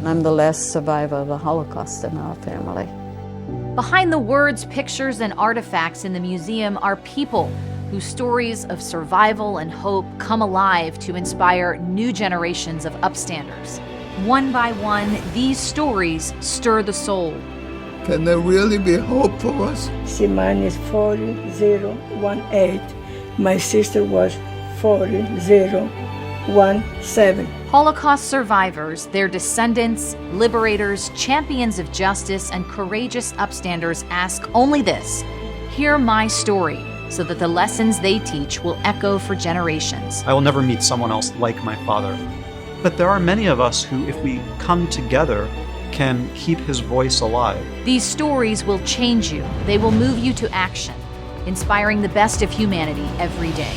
I'm the last survivor of the Holocaust in our family. Behind the words, pictures, and artifacts in the museum are people whose stories of survival and hope come alive to inspire new generations of upstanders. One by one, these stories stir the soul. Can there really be hope for us? See, mine is 4018. My sister was 4017. Holocaust survivors, their descendants, liberators, champions of justice, and courageous upstanders ask only this: hear my story, so that the lessons they teach will echo for generations. I will never meet someone else like my father. But there are many of us who, if we come together, can keep his voice alive. These stories will change you. They will move you to action, inspiring the best of humanity every day.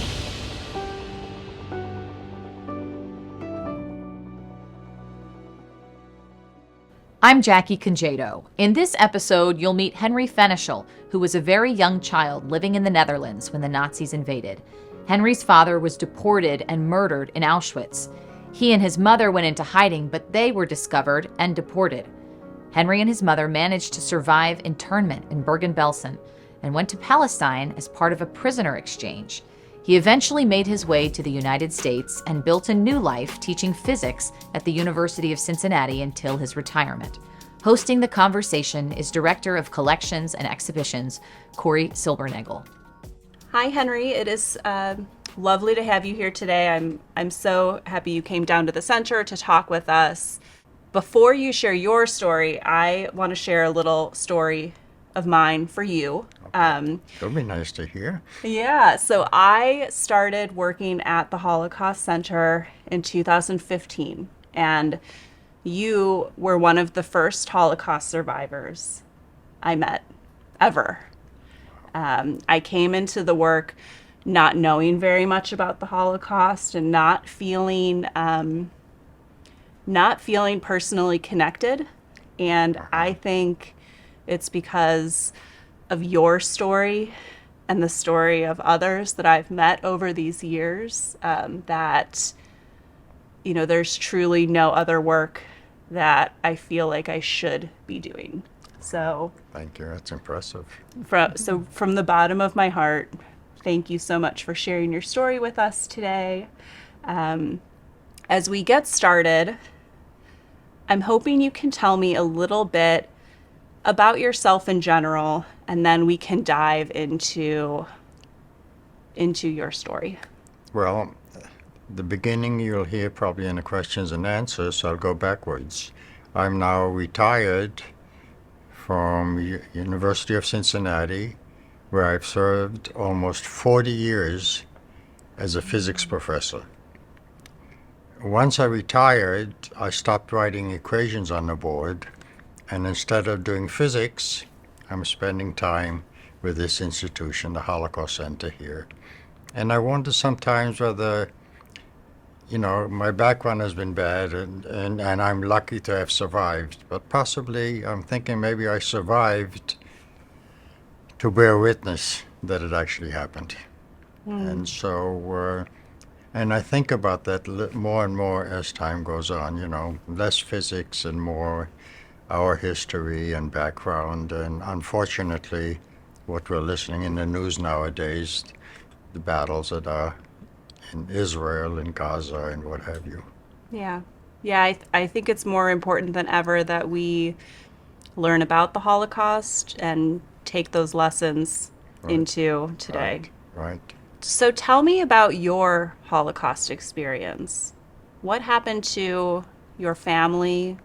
I'm Jackie Congedo. In this episode, you'll meet Henry Fenichel, who was a very young child living in the Netherlands when the Nazis invaded. Henry's father was deported and murdered in Auschwitz. He and his mother went into hiding, but they were discovered and deported. Henry and his mother managed to survive internment in Bergen-Belsen and went to Palestine as part of a prisoner exchange. He eventually made his way to the United States and built a new life teaching physics at the University of Cincinnati until his retirement. Hosting the conversation is Director of Collections and Exhibitions, Cori Silbernagel. Hi, Henry. It is lovely to have you here today. I'm so happy you came down to the center to talk with us. Before you share your story, I want to share a little story of mine for you. That'll be nice to hear. Yeah, so I started working at the Holocaust Center in 2015, and you were one of the first Holocaust survivors I met ever. I came into the work not knowing very much about the Holocaust and not feeling personally connected, and I think it's because of your story and the story of others that I've met over these years that, you know, there's truly no other work that I feel like I should be doing. So Thank you. That's impressive. From the bottom of my heart, thank you so much for sharing your story with us today. As we get started, I'm hoping you can tell me a little bit about yourself in general, and then we can dive into your story. Well, the beginning you'll hear probably in the questions and answers, so I'll go backwards. I'm now retired from University of Cincinnati, where I've served almost 40 years as a physics professor. Once I retired, I stopped writing equations on the board, and instead of doing physics, I'm spending time with this institution, the Holocaust Center here. And I wonder sometimes whether, you know, my background has been bad and I'm lucky to have survived, but possibly I'm thinking maybe I survived to bear witness that it actually happened. And so, and I think about that more and more as time goes on, you know, less physics and more our history and background, and unfortunately, what we're listening in the news nowadays, the battles that are in Israel and Gaza and what have you. Yeah, I think it's more important than ever that we learn about the Holocaust and take those lessons into today. Right. So tell me about your Holocaust experience. What happened to your family?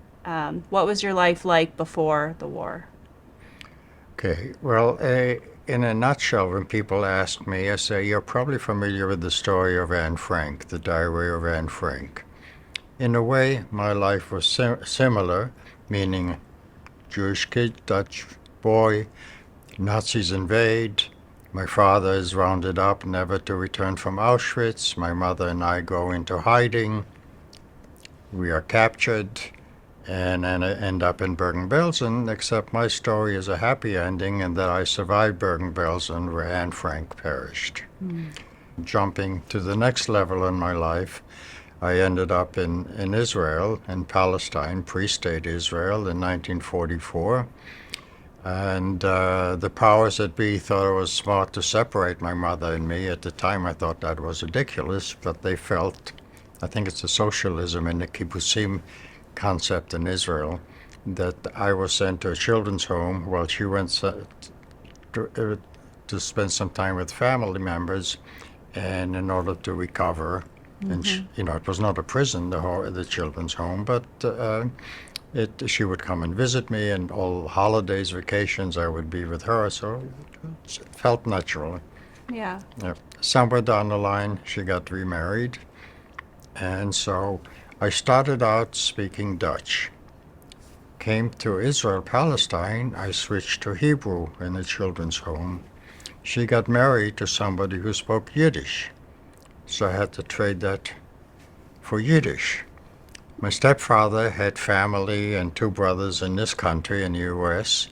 What was your life like before the war? Okay, well, in a nutshell, when people ask me, I say, you're probably familiar with the story of Anne Frank, the diary of Anne Frank. In a way, my life was similar, meaning Jewish kid, Dutch boy, Nazis invade, my father is rounded up never to return from Auschwitz, my mother and I go into hiding, we are captured, and I end up in Bergen-Belsen, except my story is a happy ending in that I survived Bergen-Belsen where Anne Frank perished. Jumping to the next level in my life, I ended up in Israel, in Palestine, pre-state Israel, in 1944. And the powers that be thought it was smart to separate my mother and me. At the time, I thought that was ridiculous, but they felt, I think it's the socialism and the kibbutzim concept in Israel, that I was sent to a children's home while she went to spend some time with family members, and in order to recover. And it was not a prison, the children's home, but she would come and visit me, and all holidays, vacations, I would be with her. So it felt natural. Yeah. Somewhere down the line, she got remarried, and so I started out speaking Dutch. Came to Israel, Palestine, I switched to Hebrew in the children's home. She got married to somebody who spoke Yiddish, so I had to trade that for Yiddish. My stepfather had family and 2 brothers in this country, in the U.S.,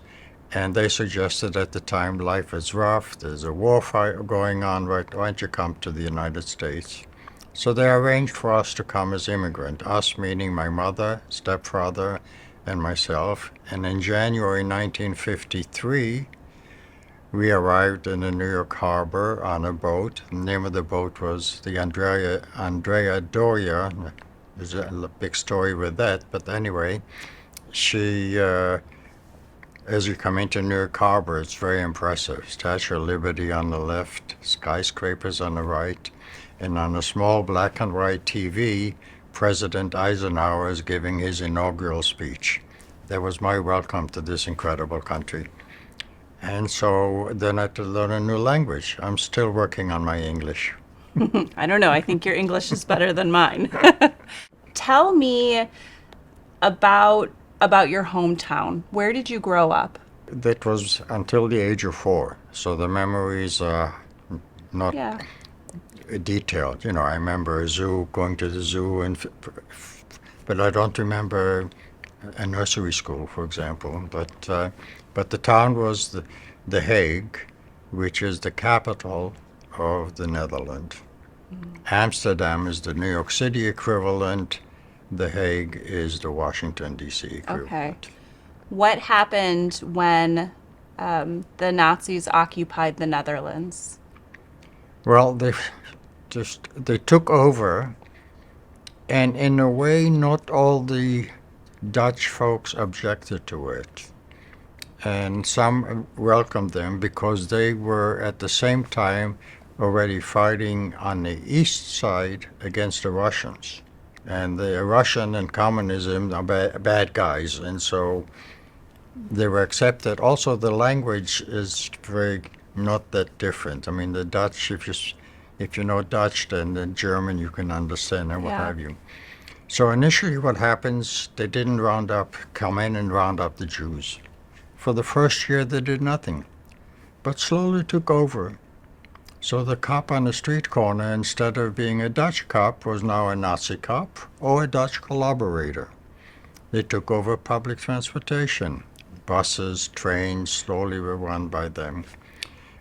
and they suggested at the time, life is rough, there's a war fight going on, why don't you come to the United States? So they arranged for us to come as immigrant, us meaning my mother, stepfather, and myself. And in January 1953, we arrived in the New York harbor on a boat. The name of the boat was the Andrea Doria. There's a big story with that, but anyway, she, as you come into New York harbor, it's very impressive. Statue of Liberty on the left, skyscrapers on the right, and on a small black and white TV, President Eisenhower is giving his inaugural speech. That was my welcome to this incredible country. And so then I had to learn a new language. I'm still working on my English. I don't know. I think your English is better than mine. Tell me about your hometown. Where did you grow up? That was until the age of 4. So the memories are not detailed. I remember a zoo, going to the zoo, but I don't remember a nursery school, for example. But the town was The Hague, which is the capital of the Netherlands. Amsterdam is the New York City equivalent. The Hague is the Washington, D.C. equivalent. Okay. What happened when the Nazis occupied the Netherlands? Well, they took over, and in a way, not all the Dutch folks objected to it. And some welcomed them because they were at the same time already fighting on the east side against the Russians. And the Russian and communism are bad guys, and so they were accepted. Also, the language is very not that different. I mean, the Dutch, if you know Dutch, then the German you can understand and what have you. So initially what happens, they didn't come in and round up the Jews. For the first year they did nothing, but slowly took over. So the cop on the street corner, instead of being a Dutch cop, was now a Nazi cop or a Dutch collaborator. They took over public transportation. Buses, trains, slowly were run by them.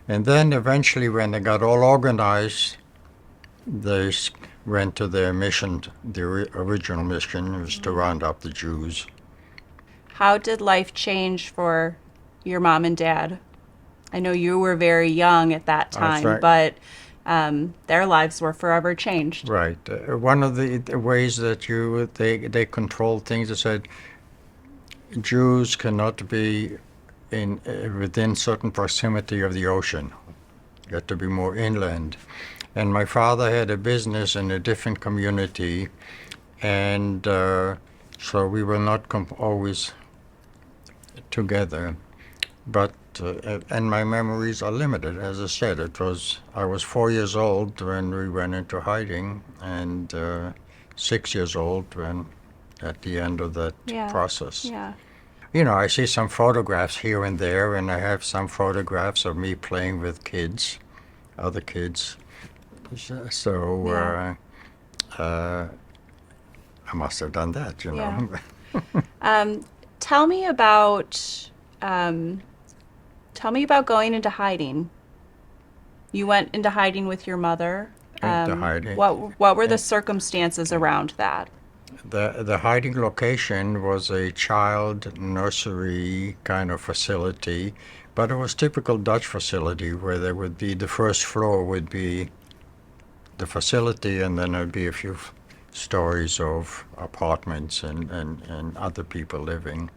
And then eventually, when they got all organized, they went to their mission. The original mission was to round up the Jews. How did life change for your mom and dad? I know you were very young at that time, right. But their lives were forever changed. Right. One of the ways that they controlled things, they said Jews cannot be within certain proximity of the ocean. You have to be more inland. And my father had a business in a different community, and so we were not always together. But and my memories are limited. As I said, I was 4 years old when we went into hiding, and 6 years old when at the end of that process. Yeah. I see some photographs here and there, and I have some photographs of me playing with other kids. So I must have done that, Yeah. Tell me about going into hiding. You went into hiding with your mother. The hiding. What were the circumstances around that? The hiding location was a child nursery kind of facility, but it was typical Dutch facility where there would be the first floor would be the facility, and then there'd be a few stories of apartments and other people living.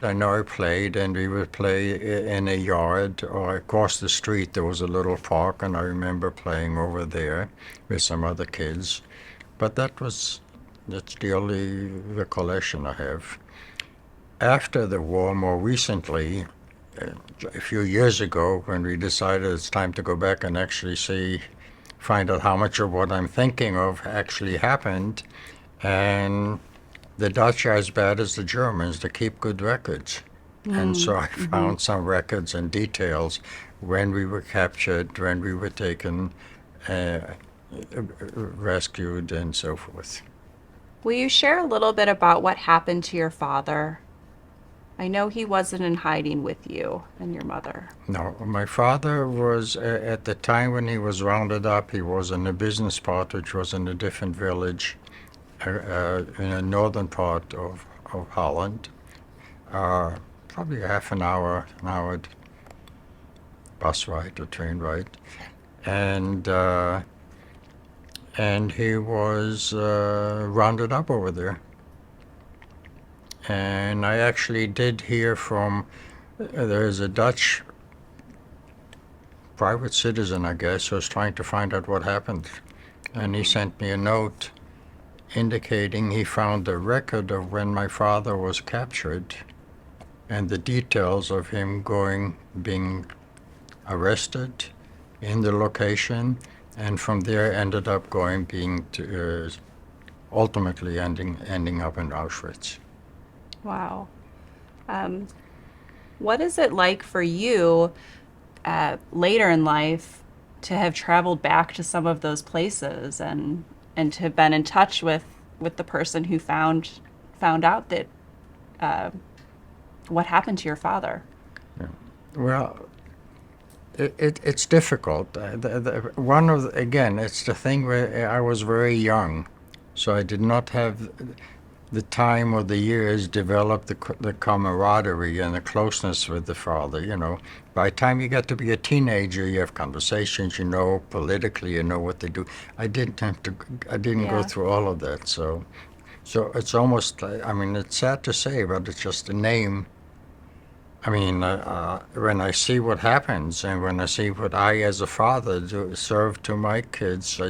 I know I played, and we would play in a yard, or across the street there was a little park, and I remember playing over there with some other kids. But that's the only recollection I have. After the war, more recently, a few years ago, when we decided it's time to go back and actually find out how much of what I'm thinking of actually happened, and the Dutch are as bad as the Germans. They keep good records. And so I found some records and details when we were captured, when we were taken, rescued, and so forth. Will you share a little bit about what happened to your father? I know he wasn't in hiding with you and your mother. No, my father was, at the time when he was rounded up, he was in a business part, which was in a different village in the northern part of Holland. Probably half an hour bus ride or train ride. And he was rounded up over there. And I actually did hear from, there's a Dutch private citizen, I guess, who was trying to find out what happened. And he sent me a note indicating he found a record of when my father was captured and the details of him being arrested in the location, and from there ended up ultimately ending up in Auschwitz. Wow. What is it like for you later in life to have traveled back to some of those places and to have been in touch with the person who found out that what happened to your father? Yeah. Well, it's difficult. It's the thing where I was very young, so I did not have the time or the years develop the camaraderie and the closeness with the father. You know, by the time you get to be a teenager, you have conversations. You know, politically, you know what they do. I didn't go through all of that. So it's almost. I mean, it's sad to say, but it's just a name. I mean, when I see what happens, and when I see what I, as a father, serve to my kids,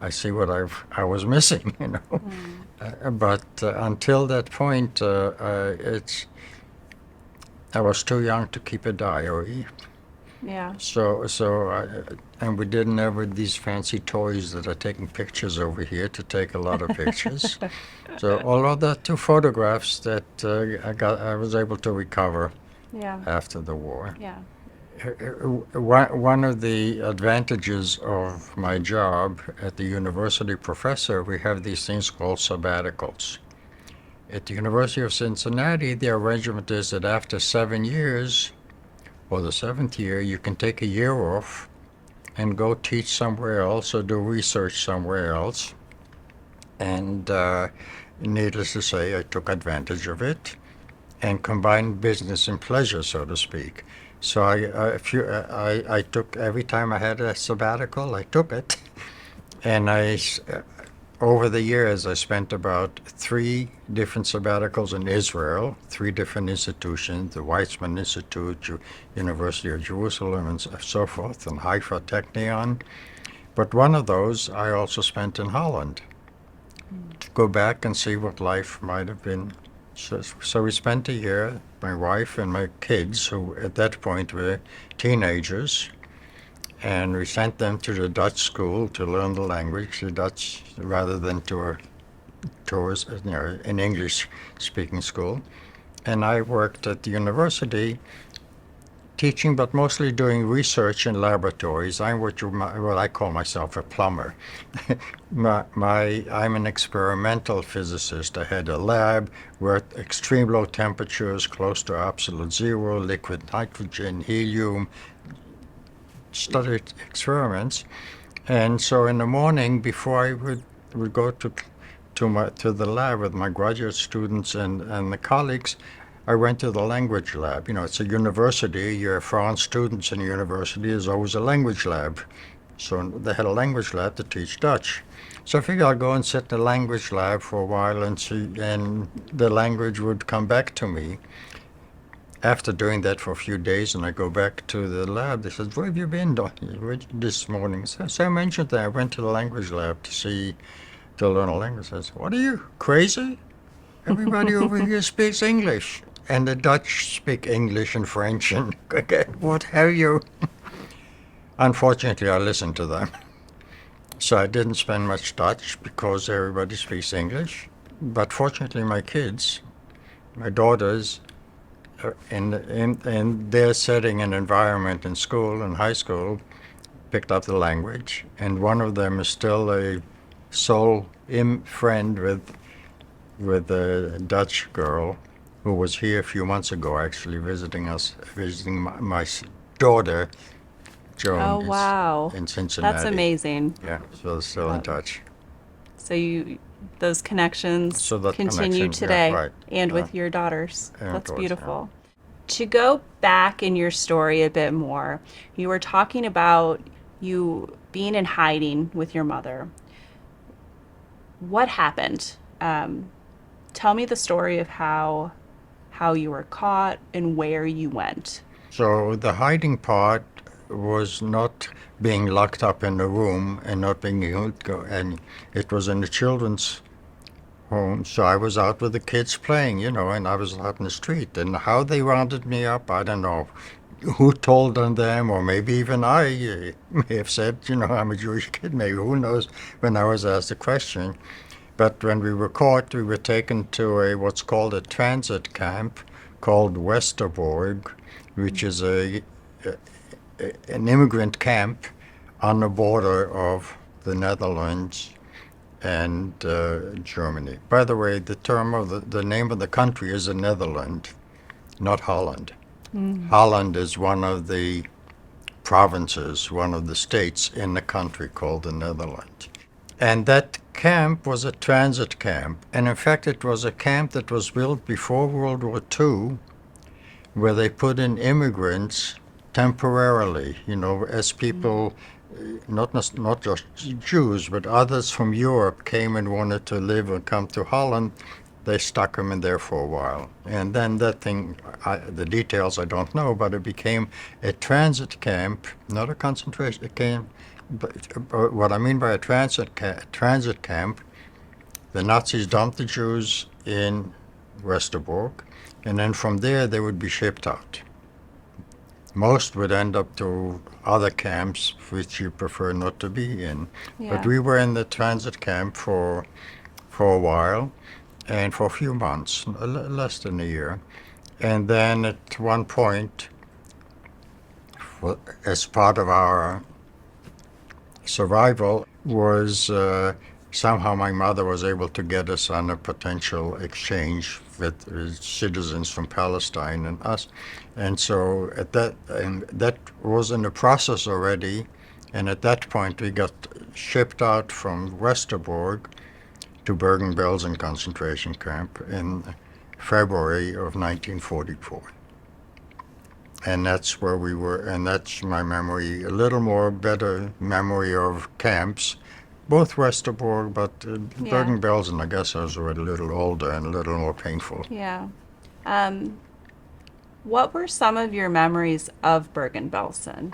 I see what I was missing. You know. But until that point, I was too young to keep a diary. Yeah. And we didn't have these fancy toys that are taking pictures over here to take a lot of pictures. So all of the 2 photographs that I was able to recover after the war. Yeah. One of the advantages of my job at the university professor, we have these things called sabbaticals. At the University of Cincinnati, the arrangement is that after 7 years, or the 7th year, you can take a year off and go teach somewhere else or do research somewhere else. And needless to say, I took advantage of it and combined business and pleasure, so to speak. So I took, every time I had a sabbatical, I took it. And over the years, I spent about 3 different sabbaticals in Israel, 3 different institutions, the Weizmann Institute, University of Jerusalem, and so forth, and Haifa Technion. But one of those I also spent in Holland, to go back and see what life might have been. So we spent a year, my wife and my kids, who at that point were teenagers, and we sent them to the Dutch school to learn the language, the Dutch, rather than to an English-speaking school. And I worked at the university teaching, but mostly doing research in laboratories. I'm what I call myself a plumber. I'm an experimental physicist. I had a lab where at extreme low temperatures, close to absolute zero, liquid nitrogen, helium, studied experiments. And so in the morning, before I would go to the lab with my graduate students and the colleagues, I went to the language lab. You know, it's a university. You're foreign students in a university. There's always a language lab. So they had a language lab to teach Dutch. So I figured I'd go and sit in the language lab for a while and see, and the language would come back to me. After doing that for a few days, and I go back to the lab, they said, "Where have you been this morning?" So I mentioned that I went to the language lab to learn a language. I said, "What are you, crazy? Everybody over here speaks English. And the Dutch speak English and French, and what have you?" Unfortunately, I listened to them. So I didn't spend much Dutch because everybody speaks English. But fortunately, my kids, my daughters, in their setting and environment in school, in high school, picked up the language. And one of them is still a soul friend with a Dutch girl who was here a few months ago, actually visiting my daughter, Joan. Oh, wow. In Cincinnati. That's amazing. Yeah, so still in touch. So those connections So that continue connection, today, yeah, right. and with your daughters. And That's daughters, beautiful. To go back in your story a bit more, you were talking about you being in hiding with your mother. What happened? Tell me the story of how you were caught and where you went. So the hiding part was not being locked up in a room and not being able to go, and it was in the children's home. So I was out with the kids playing, you know, and I was out in the street. And how they rounded me up, I don't know. Who told on them, or maybe even I may have said, you know, I'm a Jewish kid, maybe, who knows, when I was asked the question. But when we were caught, we were taken to what's called a transit camp called Westerbork, which is an immigrant camp on the border of the Netherlands and Germany. By the way, the name of the country is the Netherlands, not Holland. Holland is one of the provinces, one of the states in the country called the Netherlands. And that camp was a transit camp. And in fact, it was a camp that was built before World War II, where they put in immigrants temporarily, you know, as people, not just Jews, but others from Europe came and wanted to live and come to Holland. They stuck them in there for a while. And then that thing, the details I don't know, but it became a transit camp, not a concentration camp. But what I mean by a transit camp, the Nazis dumped the Jews in Westerbork, and then from there they would be shipped out. Most would end up to other camps which you prefer not to be in. Yeah. But we were in the transit camp for a while, and for a few months, less than a year. And then at one point, as part of our survival, was somehow my mother was able to get us on a potential exchange with citizens from Palestine and us. And so that was in the process already. And at that point, we got shipped out from Westerbork to Bergen-Belsen concentration camp in February of 1944. And that's where we were, and that's my memory, a little more better memory of camps, both Westerbork, but Bergen-Belsen, I guess I was already a little older and a little more painful. Yeah. What were some of your memories of Bergen-Belsen?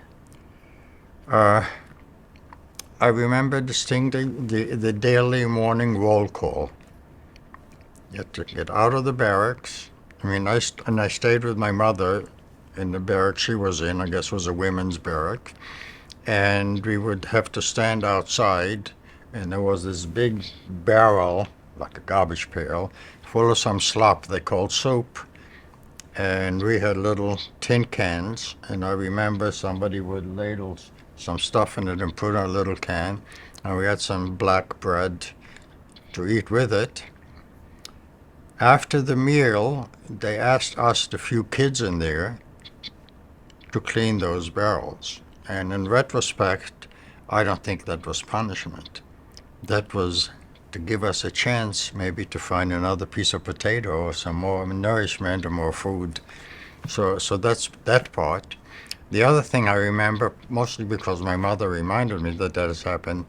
I remember distinctly the daily morning roll call. You had to get out of the barracks. I mean, I stayed with my mother in the barrack she was in, I guess was a women's barrack. And we would have to stand outside, and there was this big barrel, like a garbage pail, full of some slop they called soup. And we had little tin cans, and I remember somebody would ladle some stuff in it and put in a little can, and we had some black bread to eat with it. After the meal, they asked us, the few kids in there, to clean those barrels. And in retrospect, I don't think that was punishment. That was to give us a chance maybe to find another piece of potato or some more nourishment or more food. So that's that part. The other thing I remember, mostly because my mother reminded me that has happened,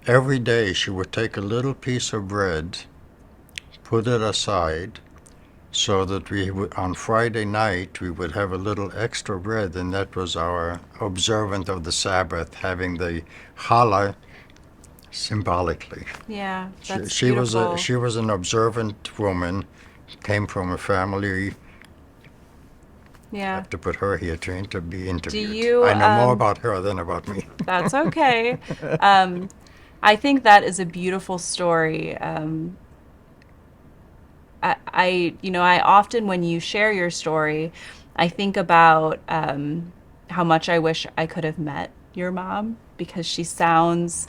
every day she would take a little piece of bread, put it aside, so that we would, on Friday night, we would have a little extra bread, and that was our observance of the Sabbath, having the challah symbolically. Yeah, that's She was beautiful. she was an observant woman, came from a family. Yeah. Have to put her here to be interviewed. you, I know more about her than about me. That's okay. I think that is a beautiful story. I often, when you share your story, I think about how much I wish I could have met your mom, because she sounds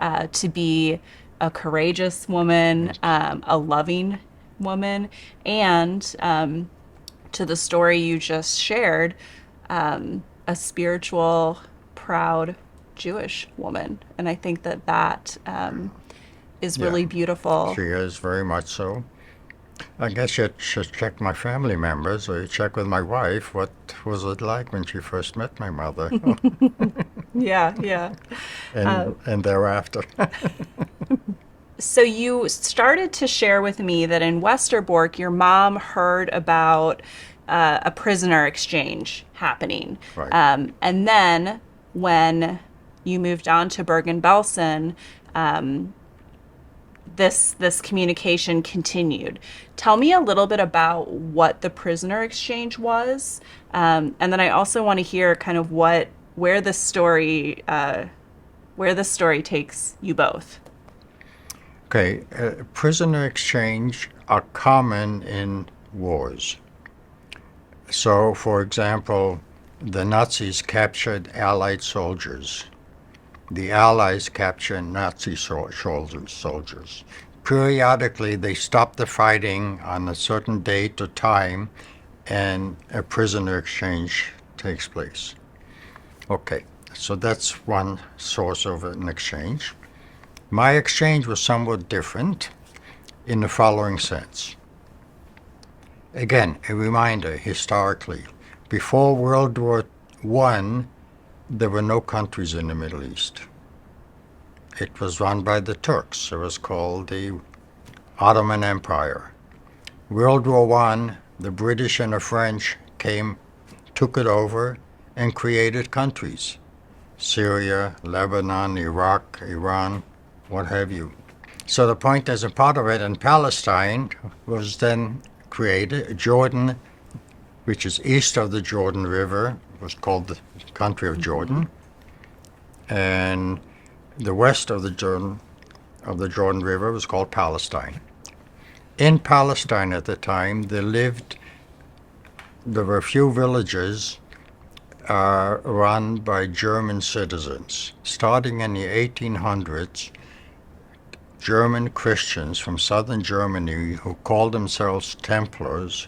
to be a courageous woman, a loving woman, and to the story you just shared, a spiritual, proud Jewish woman. And I think that is really Yeah. beautiful. She is very much so. I guess you should check my family members, or you check with my wife. What was it like when she first met my mother, Yeah, yeah. and thereafter? So you started to share with me that in Westerbork, your mom heard about a prisoner exchange happening. Right. And then when you moved on to Bergen-Belsen, this communication continued. Tell me a little bit about what the prisoner exchange was, and then I also want to hear kind of where the story takes you both. Okay, prisoner exchange are common in wars. So, for example, the Nazis captured Allied soldiers. The Allies captured Nazi soldiers. Periodically, they stop the fighting on a certain date or time, and a prisoner exchange takes place. Okay, so that's one source of an exchange. My exchange was somewhat different in the following sense. Again, a reminder historically. Before World War I, there were no countries in the Middle East. It was run by the Turks. It was called the Ottoman Empire. World War I, the British and the French came, took it over, and created countries. Syria, Lebanon, Iraq, Iran, what have you. So the point is, a part of it, and Palestine was then created. Jordan, which is east of the Jordan River, was called the country of Jordan, and the west of the Jordan River was called Palestine. In Palestine at the time, there were a few villages run by German citizens. Starting in the 1800s, German Christians from southern Germany who called themselves Templars,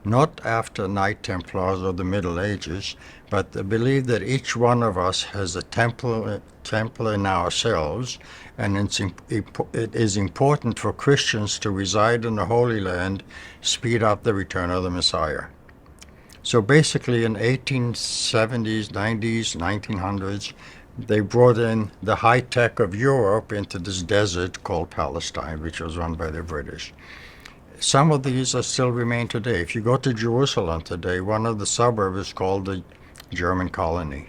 not after Knight Templars or the Middle Ages, but they believe that each one of us has a temple in ourselves, and it is important for Christians to reside in the Holy Land, speed up the return of the Messiah. So basically in 1870s, 90s, 1900s, they brought in the high tech of Europe into this desert called Palestine, which was run by the British. Some of these are still remain today. If you go to Jerusalem today, one of the suburbs is called the German colony.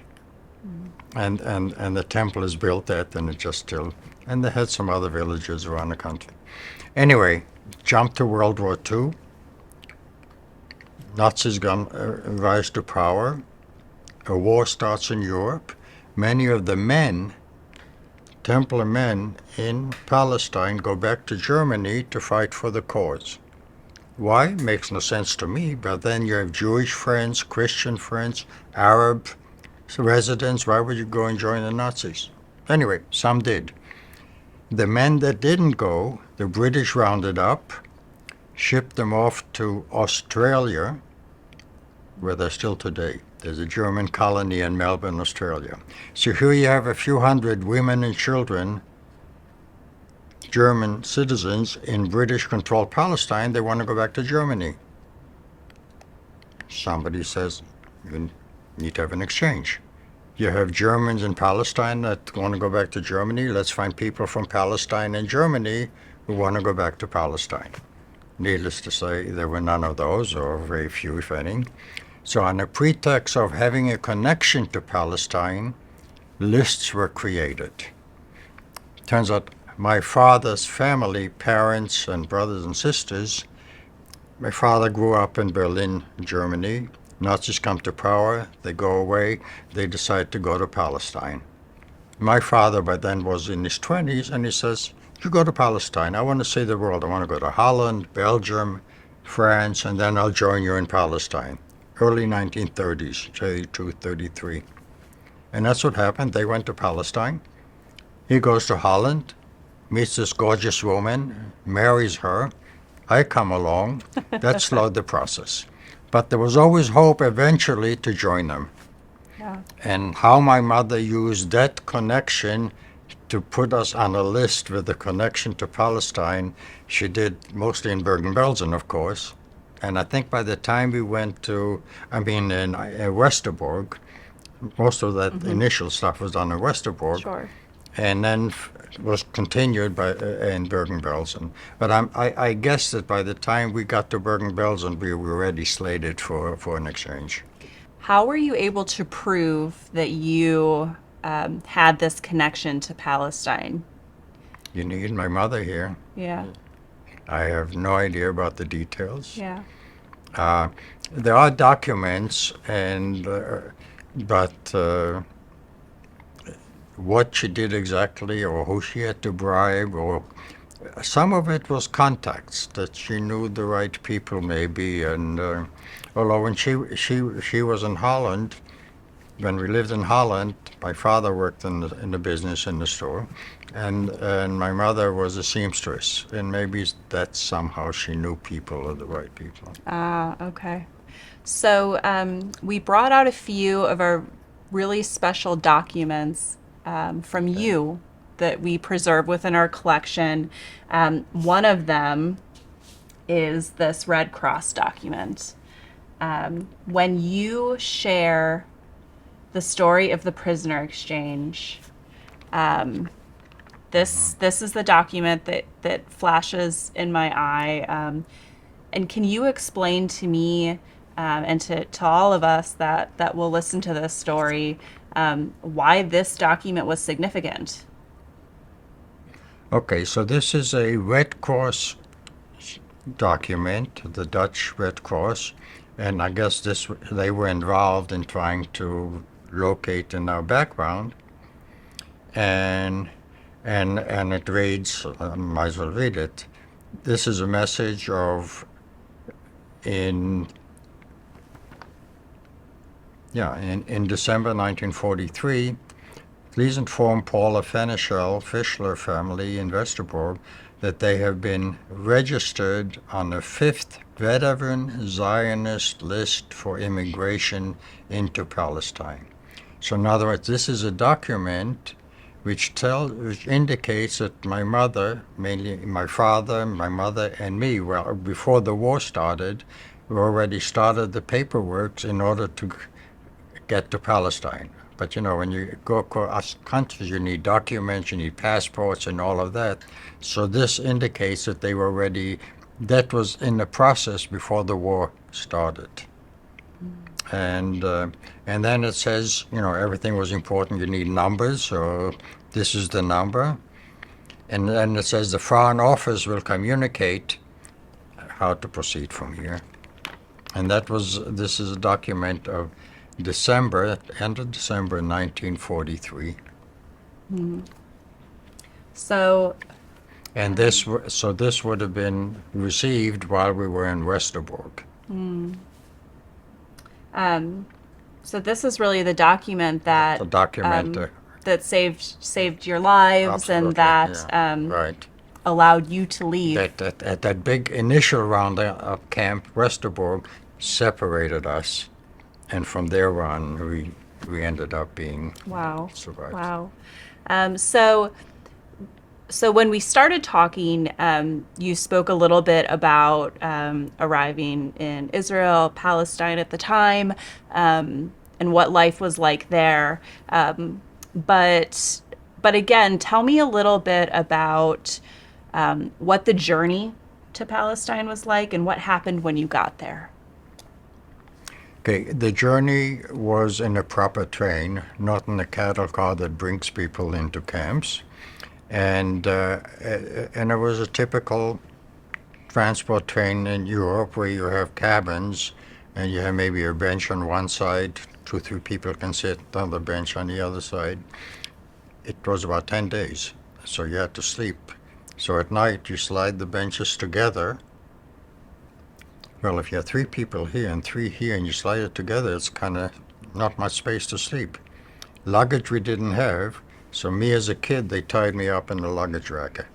And the temple is built at, and it just still, and they had some other villages around the country. Anyway, jump to World War II. Nazis rise to power. A war starts in Europe. Many of the men, Templar men in Palestine, go back to Germany to fight for the cause. Why? Makes no sense to me, but then you have Jewish friends, Christian friends, Arab residents. Why would you go and join the Nazis? Anyway, some did. The men that didn't go, the British rounded up, shipped them off to Australia, where they're still today. There's a German colony in Melbourne, Australia. So here you have a few hundred women and children, German citizens in British-controlled Palestine. They want to go back to Germany. Somebody says, you need to have an exchange. You have Germans in Palestine that want to go back to Germany. Let's find people from Palestine and Germany who want to go back to Palestine. Needless to say, there were none of those, or very few, if any. So on the pretext of having a connection to Palestine, lists were created. Turns out my father's family, parents and brothers and sisters, my father grew up in Berlin, Germany. Nazis come to power, they go away, they decide to go to Palestine. My father by then was in his 20s, and he says, you go to Palestine, I want to see the world. I want to go to Holland, Belgium, France, and then I'll join you in Palestine. Early 1930s, 32, 33. And that's what happened. They went to Palestine. He goes to Holland, meets this gorgeous woman, marries her. I come along. That slowed the process. But there was always hope eventually to join them. Yeah. And how my mother used that connection to put us on a list with the connection to Palestine, she did mostly in Bergen-Belsen, of course. And I think by the time we went to, in Westerbork, most of that initial stuff was done in Westerbork. Sure. And then was continued in Bergen-Belsen. But I guess that by the time we got to Bergen-Belsen, we were already slated for an exchange. How were you able to prove that you had this connection to Palestine? You need my mother here. Yeah. I have no idea about the details. Yeah. There are documents, but what she did exactly, or who she had to bribe, or some of it was contacts, that she knew the right people maybe. And although when she was in Holland, when we lived in Holland, my father worked in the business, in the store, and my mother was a seamstress, and maybe that somehow she knew people, or the right people. Okay. So we brought out a few of our really special documents from you that we preserve within our collection. One of them is this Red Cross document. When you share the story of the prisoner exchange, this is the document that flashes in my eye. And can you explain to me and to all of us that will listen to this story, why this document was significant? Okay, so this is a Red Cross document, the Dutch Red Cross, and I guess they were involved in trying to locate in our background, and it reads, I might as well read it. This is a message of in December 1943, please inform Paula Fenichel, Fischler family in Westerbork that they have been registered on the 5th veteran Zionist list for immigration into Palestine. So in other words, this is a document which indicates that my mother, mainly my father, my mother, and me, well, before the war started, we already started the paperwork in order to get to Palestine. But when you go across countries, you need documents, you need passports, and all of that. So this indicates that they were already, that was in the process before the war started. And then it says, everything was important. You need numbers, so this is the number. And then it says the Foreign Office will communicate how to proceed from here. And this is a document of end of December 1943. Mm-hmm. So. And this would have been received while we were in Westerbork. So this is really the document that that saved your lives. Absolutely, and that right. allowed you to leave. That big initial round of Camp Westerbork separated us And from there on, we ended up being Wow. survived. Wow. So when we started talking, you spoke a little bit about arriving in Israel, Palestine at the time, and what life was like there. But again, tell me a little bit about what the journey to Palestine was like and what happened when you got there. Okay, the journey was in a proper train, not in a cattle car that brings people into camps. And it was a typical transport train in Europe where you have cabins and you have maybe a bench on one side, 2-3 people can sit on the bench on the other side. It was about 10 days, so you had to sleep. So at night you slide the benches together. Well, if you have 3 people here and 3 here and you slide it together, it's kind of not much space to sleep. Luggage we didn't have, so me as a kid, they tied me up in the luggage rack.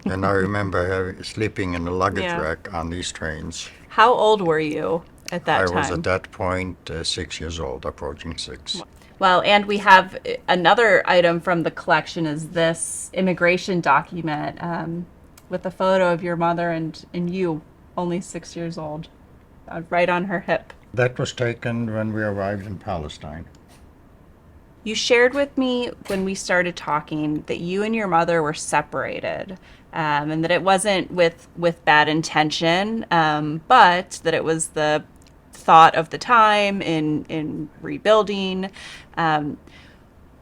And I remember sleeping in the luggage rack on these trains. How old were you at that time? I was at that point 6 years old, approaching 6. Well, and we have another item from the collection is this immigration document with a photo of your mother and you, only 6 years old, right on her hip. That was taken when we arrived in Palestine. You shared with me when we started talking that you and your mother were separated, and that it wasn't with bad intention, but that it was the thought of the time in rebuilding.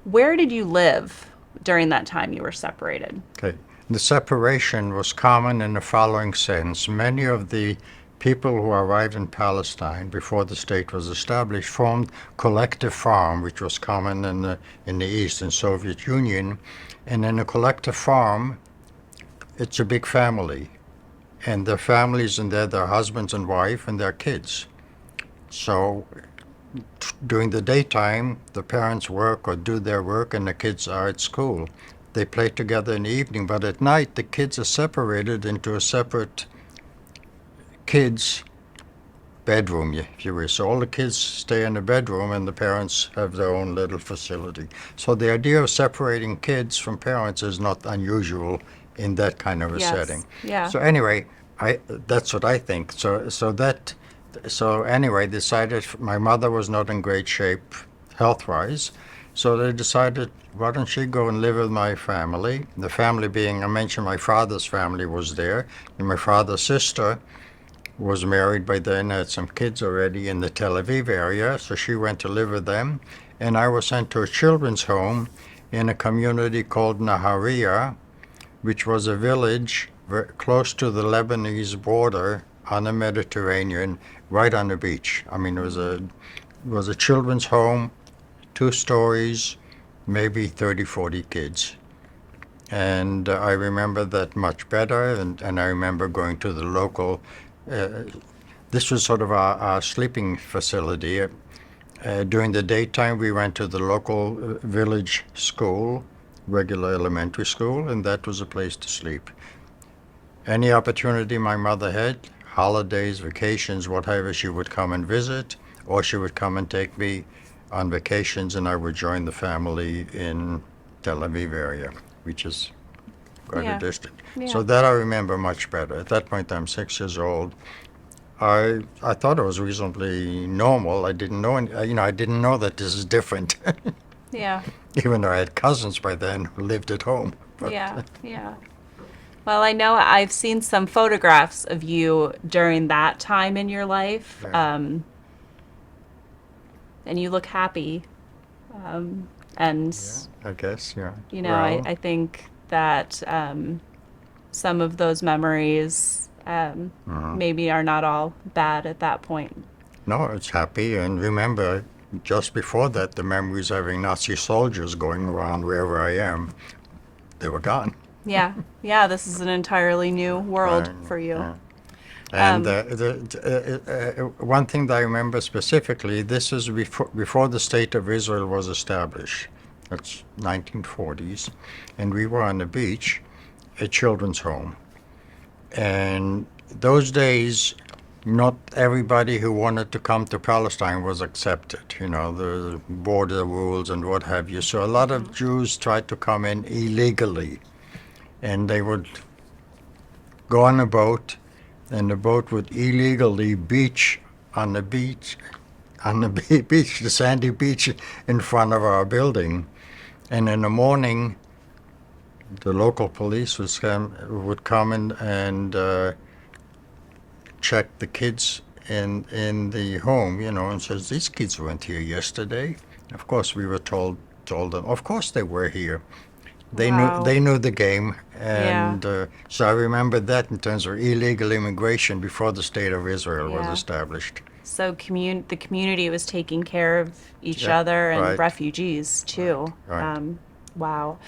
Where did you live during that time you were separated? Okay. The separation was common in the following sense. Many of the people who arrived in Palestine before the state was established formed collective farm, which was common in the East and Soviet Union. And in a collective farm, it's a big family. And their families and their husbands and wife and their kids. So during the daytime, the parents work or do their work and the kids are at school. They play together in the evening, but at night the kids are separated into a separate kids' bedroom, if you wish. So all the kids stay in the bedroom and the parents have their own little facility. So the idea of separating kids from parents is not unusual in that kind of a setting. Yeah. So anyway, that's what I think. So anyway, decided my mother was not in great shape health-wise, so they decided, why don't she go and live with my family? The family being, I mentioned my father's family was there, and my father's sister was married by then, had some kids already in the Tel Aviv area, so she went to live with them, and I was sent to a children's home in a community called Nahariya, which was a village close to the Lebanese border on the Mediterranean, right on the beach. I mean, it was a children's home, 2 stories, maybe 30, 40 kids. And I remember that much better, and I remember going to the local, this was sort of our sleeping facility. During the daytime, we went to the local village school, regular elementary school, and that was a place to sleep. Any opportunity my mother had, holidays, vacations, whatever, she would come and visit, or she would come and take me on vacations, and I would join the family in Tel Aviv area, which is quite a distance. Yeah. So that I remember much better. At that point, I'm 6 years old. I thought it was reasonably normal. I didn't know, I didn't know that this is different. Yeah. Even though I had cousins by then who lived at home. But, Yeah. Well, I know I've seen some photographs of you during that time in your life, and you look happy. And I guess, yeah. I think that some of those memories maybe are not all bad at that point. No, it's happy. And remember, just before that, the memories of having Nazi soldiers going around wherever I am, they were gone. Yeah, this is an entirely new world for you. Yeah. And one thing that I remember specifically, this is before the State of Israel was established. That's 1940s. And we were on the beach, a children's home. And those days, not everybody who wanted to come to Palestine was accepted, the border rules and what have you. So a lot of Jews tried to come in illegally, and they would go on a boat, and the boat would illegally beach on the beach, the sandy beach in front of our building. And in the morning, the local police would come and check the kids in the home, and says, these kids weren't here yesterday. Of course, we were told them, of course they were here. Wow. They knew the game, Yeah. and so I remember that in terms of illegal immigration before the state of Israel was Yeah. established. So the community was taking care of each Yeah, other and right. refugees too. Right. Wow.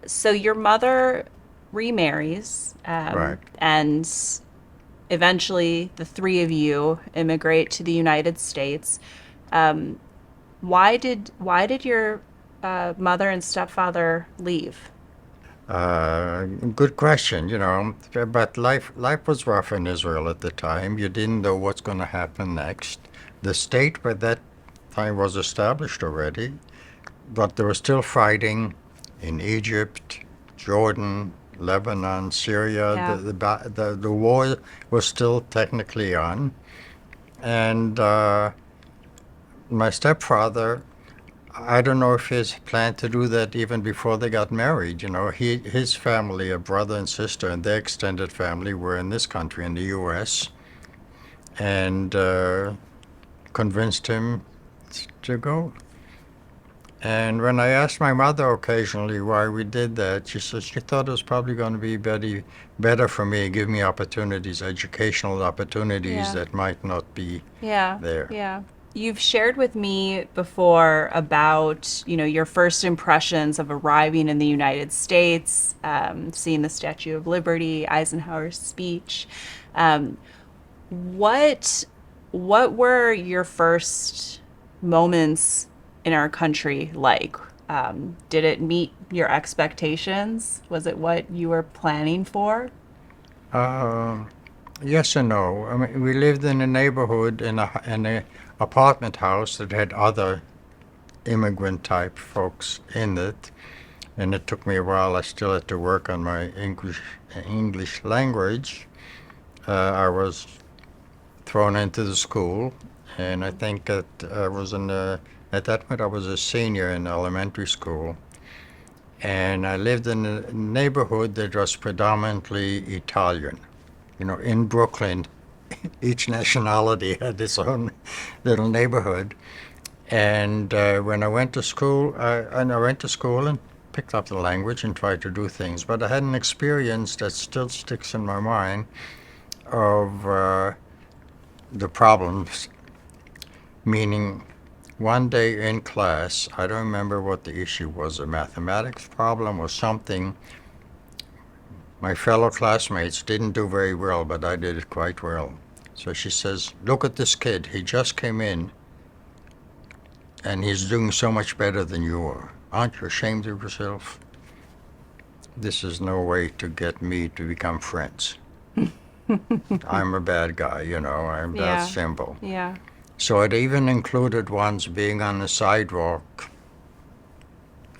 So your mother remarries, Right. and eventually the three of you immigrate to the United States. Why did your mother and stepfather leave? Good question, but life was rough in Israel at the time. You didn't know what's going to happen next. The state by that time was established already, but there was still fighting in Egypt, Jordan, Lebanon, Syria. Yeah. The war was still technically on, and my stepfather, I don't know if his plan to do that even before they got married. His family, a brother and sister, and their extended family were in this country, in the U.S., and convinced him to go. And when I asked my mother occasionally why we did that, she said she thought it was probably going to be better for me, give me opportunities, educational opportunities Yeah. that might not be Yeah. there. Yeah. You've shared with me before about, your first impressions of arriving in the United States, seeing the Statue of Liberty, Eisenhower's speech. What were your first moments in our country like? Did it meet your expectations? Was it what you were planning for? Yes and no. I mean, we lived in a neighborhood in a apartment house that had other immigrant type folks in it, and it took me a while. I still had to work on my English language. I was thrown into the school, and I think that I was at that point I was a senior in elementary school, and I lived in a neighborhood that was predominantly Italian. In Brooklyn, each nationality had its own little neighborhood. And when I went to school, I went to school and picked up the language and tried to do things. But I had an experience that still sticks in my mind of the problems. Meaning, one day in class, I don't remember what the issue was, a mathematics problem or something. My fellow classmates didn't do very well, but I did it quite well. So she says, look at this kid. He just came in, and he's doing so much better than you are. Aren't you ashamed of yourself? This is no way to get me to become friends. I'm a bad guy, I'm that symbol. Yeah. So it even included ones being on the sidewalk,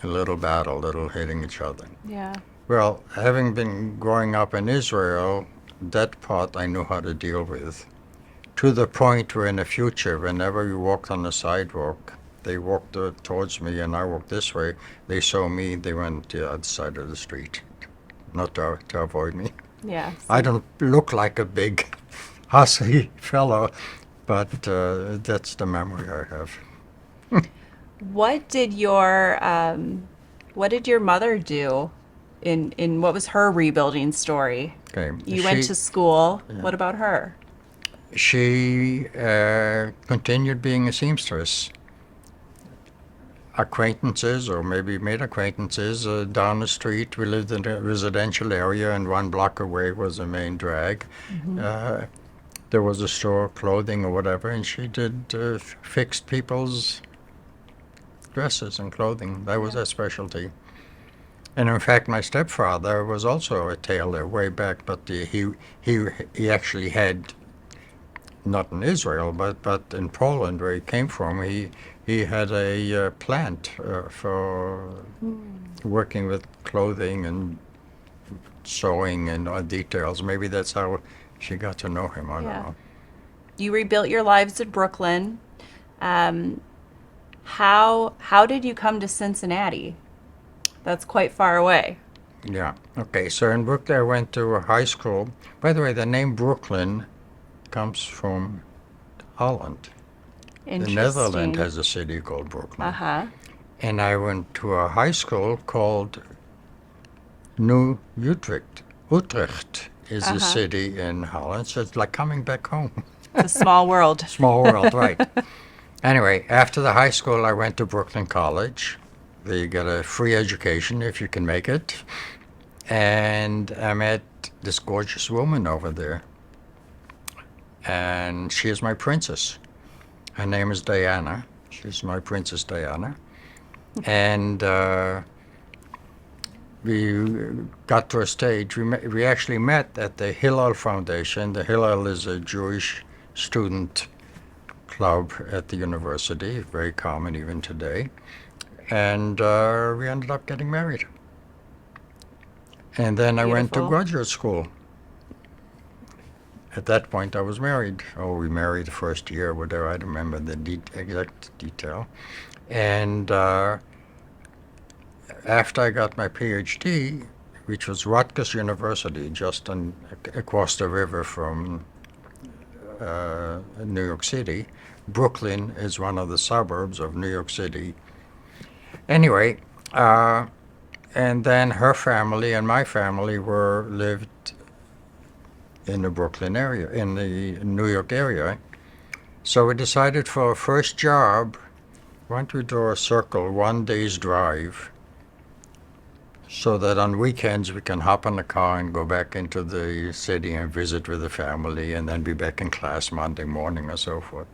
a little battle, little hitting each other. Yeah. Well, having been growing up in Israel, that part I knew how to deal with. To the point where in the future, whenever we walked on the sidewalk, they walked towards me and I walked this way, they saw me, they went to the other side of the street, not to avoid me. Yeah. I don't look like a big, hussy fellow, but that's the memory I have. What did your mother do in what was her rebuilding story? Okay. You went to school. Yeah. What about her? She continued being a seamstress. Acquaintances, or maybe made acquaintances, down the street. We lived in a residential area, and 1 block away was the main drag. There was a store, clothing or whatever, and she did fixed people's dresses and clothing. That was her specialty. And in fact, my stepfather was also a tailor way back, but he actually had not in Israel, but in Poland, where he came from. He had a plant for working with clothing and sewing and details. Maybe that's how she got to know him. I don't know. You rebuilt your lives in Brooklyn. How did you come to Cincinnati? That's quite far away. Yeah. Okay. So in Brooklyn, I went to a high school. By the way, the name Brooklyn comes from Holland. The Interesting. Netherlands has a city called Brooklyn. Uh-huh. And I went to a high school called New Utrecht. Utrecht is a city in Holland, so it's like coming back home. It's a small world. Small world, right. Anyway, after the high school, I went to Brooklyn College. There you get a free education if you can make it. And I met this gorgeous woman over there. And she is my princess. Her name is Diana. She's my Princess Diana. And we got to a stage. We actually met at the Hillel Foundation. The Hillel is a Jewish student club at the university, very common even today. And we ended up getting married. And then I went to Beautiful. graduate school. At that point, I was married. Oh, we married the first year, whatever. I don't remember the exact detail. And after I got my PhD, which was Rutgers University, just across the river from New York City. Brooklyn is one of the suburbs of New York City. Anyway, and then her family and my family lived in the Brooklyn area, in the New York area. So we decided for our first job, why don't we draw a circle 1 day's drive, so that on weekends we can hop in the car and go back into the city and visit with the family and then be back in class Monday morning or so forth.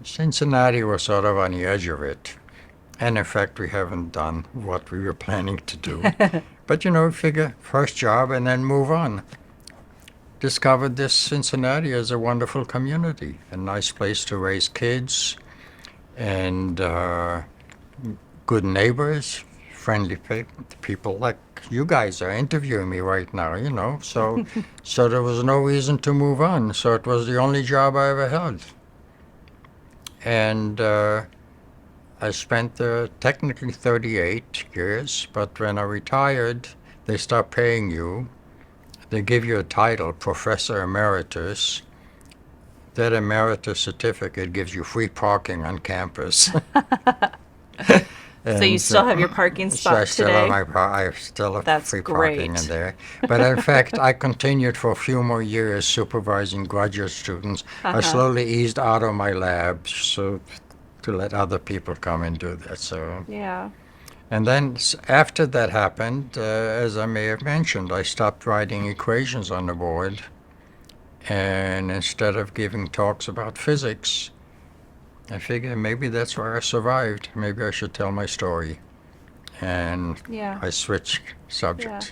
Cincinnati was sort of on the edge of it. And in fact, we haven't done what we were planning to do. But figure first job and then move on. Discovered this Cincinnati as a wonderful community, a nice place to raise kids, and good neighbors, friendly people like you guys are interviewing me right now, So, so there was no reason to move on. So it was the only job I ever held. And I spent technically 38 years, but when I retired, they stopped paying you. They give you a title, Professor Emeritus. That emeritus certificate gives you free parking on campus. So you still have your parking spot I still today? I still have That's free parking great. in there. But in fact, I continued for a few more years supervising graduate students. I slowly eased out of my lab to let other people come and do that. So. Yeah. And then after that happened, as I may have mentioned, I stopped writing equations on the board. And instead of giving talks about physics, I figured maybe that's why I survived. Maybe I should tell my story. And Yeah. I switched subjects.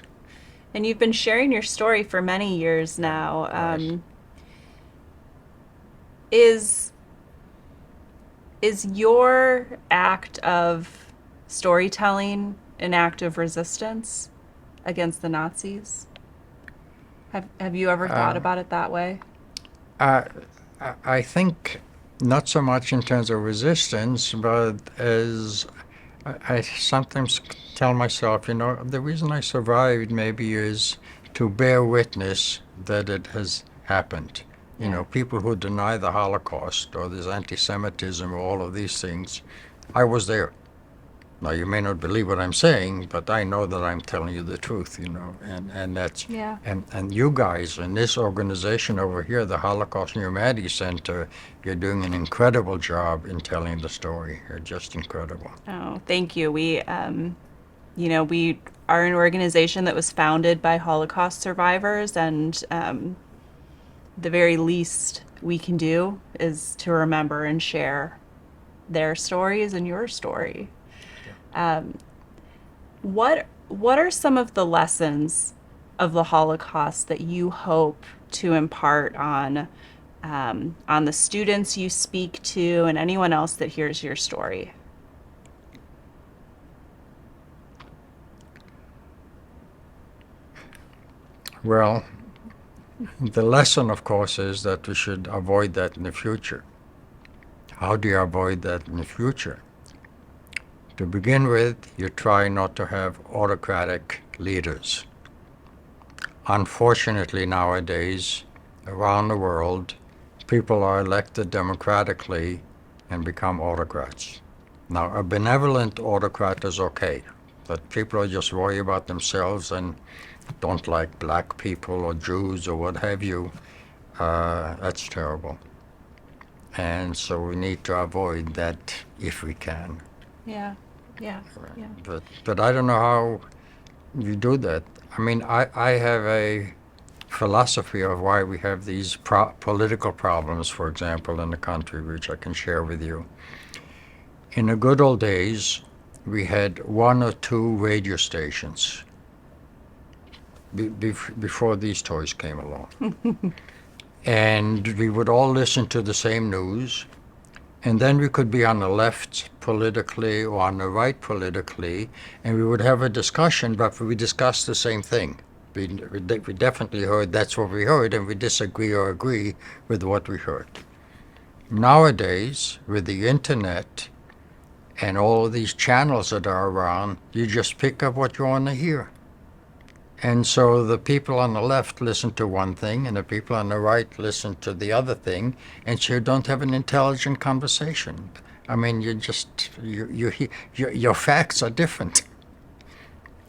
And you've been sharing your story for many years now. Is your act of storytelling an act of resistance against the Nazis? Have you ever thought about it that way? I think not so much in terms of resistance, but as I sometimes tell myself, the reason I survived maybe is to bear witness that it has happened. People who deny the Holocaust or this anti-Semitism or all of these things, I was there. Now, you may not believe what I'm saying, but I know that I'm telling you the truth, and that's, Yeah. and you guys in this organization over here, the Holocaust and Humanities Center, you're doing an incredible job in telling the story. You're just incredible. Oh, thank you. We are an organization that was founded by Holocaust survivors, and the very least we can do is to remember and share their stories and your story. What are some of the lessons of the Holocaust that you hope to impart on on the students you speak to, and anyone else that hears your story? Well, the lesson, of course, is that we should avoid that in the future. How do you avoid that in the future? To begin with, you try not to have autocratic leaders. Unfortunately, nowadays, around the world, people are elected democratically and become autocrats. Now, a benevolent autocrat is okay, but people are just worried about themselves and don't like black people or Jews or what have you. That's terrible. And so we need to avoid that if we can. Yeah. But I don't know how you do that. I mean, I have a philosophy of why we have these political problems, for example, in the country, which I can share with you. In the good old days, we had 1 or 2 radio stations before these toys came along. And we would all listen to the same news. And then we could be on the left politically or on the right politically, and we would have a discussion, but we discussed the same thing. We definitely heard that's what we heard, and we disagree or agree with what we heard. Nowadays, with the internet and all of these channels that are around, you just pick up what you want to hear. And so the people on the left listen to one thing, and the people on the right listen to the other thing, and so you don't have an intelligent conversation. I mean, your facts are different.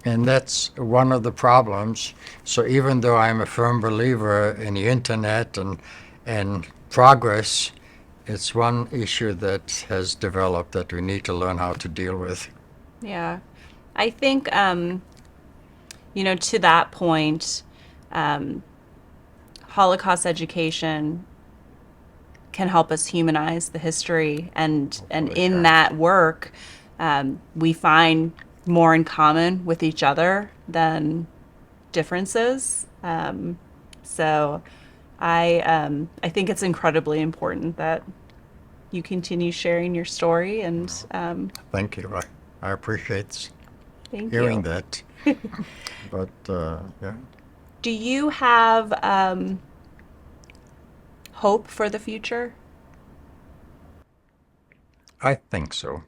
And that's one of the problems. So even though I'm a firm believer in the internet and progress, it's one issue that has developed that we need to learn how to deal with. Yeah. I think, to that point, Holocaust education can help us humanize the history, and in that work, we find more in common with each other than differences. So I think it's incredibly important that you continue sharing your story, and Thank you. I appreciate thank hearing you. that. But yeah. Do you have hope for the future? I think so.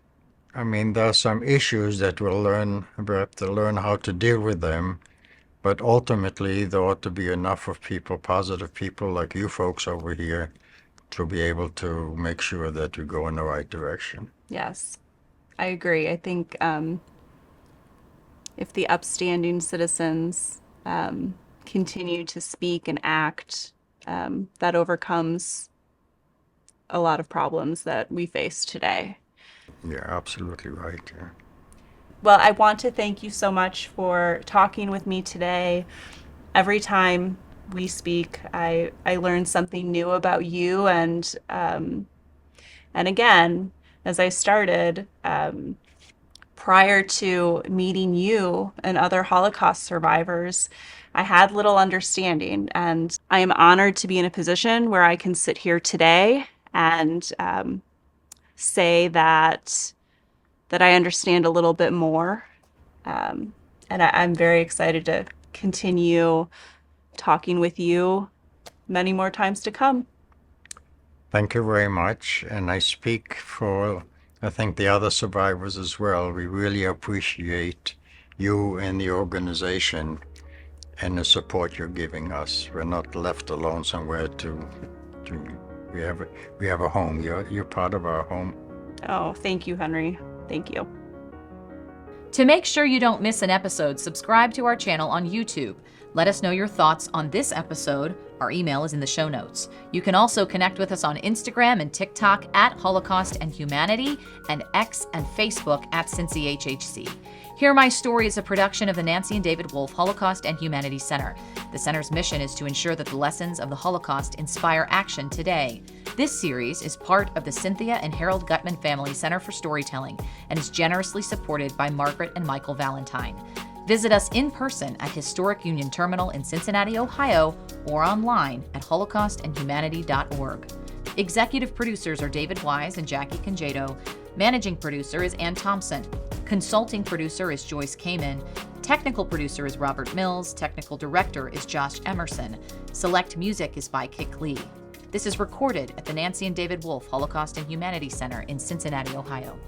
I mean, there are some issues that we have to learn how to deal with them, but ultimately there ought to be enough of people, positive people like you folks over here, to be able to make sure that we go in the right direction. Yes, I agree. I think if the upstanding citizens continue to speak and act, that overcomes a lot of problems that we face today. You're absolutely right. Yeah. Well, I want to thank you so much for talking with me today. Every time we speak, I learn something new about you, and again, as I started, prior to meeting you and other Holocaust survivors, I had little understanding, and I am honored to be in a position where I can sit here today and say that I understand a little bit more, and I'm very excited to continue talking with you many more times to come. Thank you very much. And I speak for, I think, the other survivors as well. We really appreciate you and the organization and the support you're giving us. We're not left alone somewhere we have a home. You're part of our home. Oh, thank you, Henry. Thank you. To make sure you don't miss an episode, subscribe to our channel on YouTube. Let us know your thoughts on this episode. Our email is in the show notes. You can also connect with us on Instagram and TikTok at Holocaust and Humanity, and X and Facebook at CincyHHC. Hear My Story is a production of the Nancy and David Wolf Holocaust and Humanity Center. The center's mission is to ensure that the lessons of the Holocaust inspire action today. This series is part of the Cynthia and Harold Gutman Family Center for Storytelling and is generously supported by Margaret and Michael Valentine. Visit us in person at Historic Union Terminal in Cincinnati, Ohio, or online at holocaustandhumanity.org. Executive producers are David Wise and Jackie Congedo. Managing producer is Ann Thompson. Consulting producer is Joyce Kamen. Technical producer is Robert Mills. Technical director is Josh Emerson. Select music is by Kik Lee. This is recorded at the Nancy and David Wolf Holocaust and Humanity Center in Cincinnati, Ohio.